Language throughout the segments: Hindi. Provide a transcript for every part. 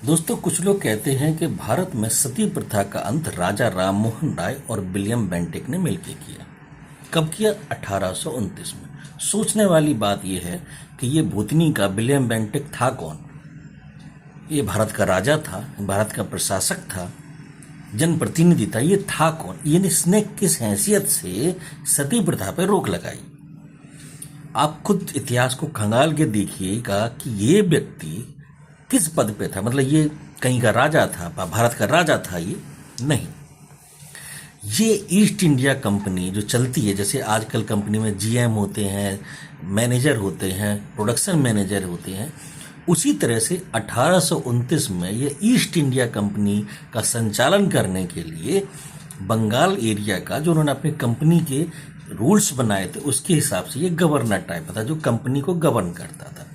दोस्तों, कुछ लोग कहते हैं कि भारत में सती प्रथा का अंत राजा राम मोहन राय और विलियम बेंटिक ने मिलकर किया। कब किया? 1829 में। सोचने वाली बात यह है कि ये भूतनी का विलियम बेंटिक था कौन? ये भारत का राजा था, भारत का प्रशासक था, जनप्रतिनिधि था। ये था कौन? ये इसने किस हैसियत से सती प्रथा पर रोक लगाई? आप खुद इतिहास को खंगाल के देखिएगा कि ये व्यक्ति किस पद पे था। मतलब ये कहीं का राजा था, भारत का राजा था? ये नहीं। ये ईस्ट इंडिया कंपनी जो चलती है, जैसे आजकल कंपनी में जीएम होते हैं, मैनेजर होते हैं, प्रोडक्शन मैनेजर होते हैं, उसी तरह से 1829 में ये ईस्ट इंडिया कंपनी का संचालन करने के लिए बंगाल एरिया का जो उन्होंने अपनी कंपनी के रूल्स बनाए थे उसके हिसाब से ये गवर्नर टाइप था, जो कंपनी को गवर्न करता था।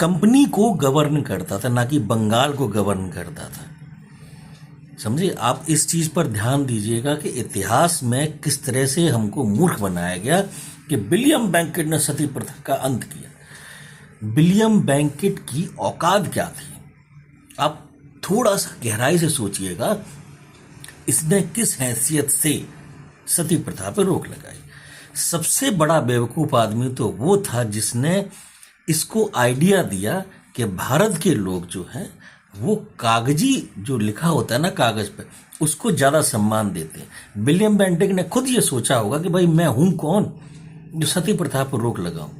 कंपनी को गवर्न करता था, ना कि बंगाल को गवर्न करता था। समझिए, आप इस चीज पर ध्यान दीजिएगा कि इतिहास में किस तरह से हमको मूर्ख बनाया गया कि विलियम बेंटिक ने सती प्रथा का अंत किया। विलियम बेंटिक की औकात क्या थी? आप थोड़ा सा गहराई से सोचिएगा, इसने किस हैसियत से सती प्रथा पर रोक लगाई। सबसे बड़ा बेवकूफ आदमी तो वो था जिसने इसको आइडिया दिया कि भारत के लोग जो हैं वो कागजी जो लिखा होता है ना कागज पे, उसको ज्यादा सम्मान देते हैं। विलियम बेंटिक ने खुद ये सोचा होगा कि भाई मैं हूं कौन जो सती प्रथा पर रोक लगाऊं।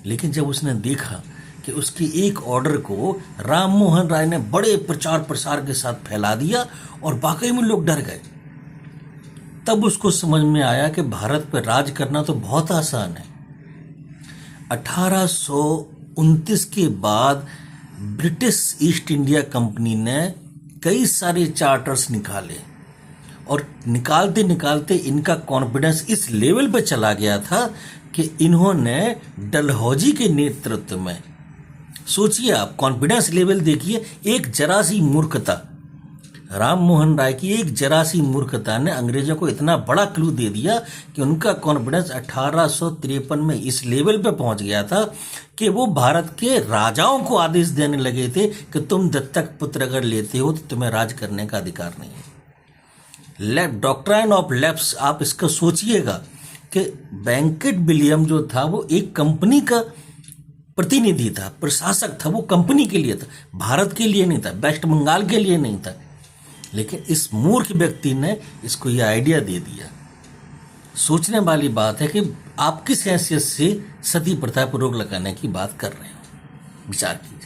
लेकिन जब उसने देखा कि उसके एक ऑर्डर को राम मोहन राय ने बड़े प्रचार प्रसार के साथ फैला दिया और वाकई में लोग डर गए, तब उसको समझ में आया कि भारत पर राज करना तो बहुत आसान है। 1829 के बाद ब्रिटिश ईस्ट इंडिया कंपनी ने कई सारे चार्टर्स निकाले और निकालते निकालते इनका कॉन्फिडेंस इस लेवल पे चला गया था कि इन्होंने डलहौजी के नेतृत्व में, सोचिए आप, कॉन्फिडेंस लेवल देखिए, एक जरा सी मूर्खता, राम मोहन राय की एक जरा सी मूर्खता ने अंग्रेजों को इतना बड़ा क्लू दे दिया कि उनका कॉन्फिडेंस 1853 में इस लेवल पे पहुंच गया था कि वो भारत के राजाओं को आदेश देने लगे थे कि तुम दत्तक पुत्र अगर लेते हो तो तुम्हें राज करने का अधिकार नहीं है। डॉक्ट्राइन ऑफ लैप्स, आप इसका सोचिएगा कि बेंटिक विलियम जो था वो एक कंपनी का प्रतिनिधि था, प्रशासक था, वो कंपनी के लिए था, भारत के लिए नहीं था, वेस्ट बंगाल के लिए नहीं था। लेकिन इस मूर्ख व्यक्ति ने इसको ये आइडिया दे दिया। सोचने वाली बात है कि आप किस हैसियत से सती प्रथा पर रोक लगाने की बात कर रहे हो। विचार कीजिए।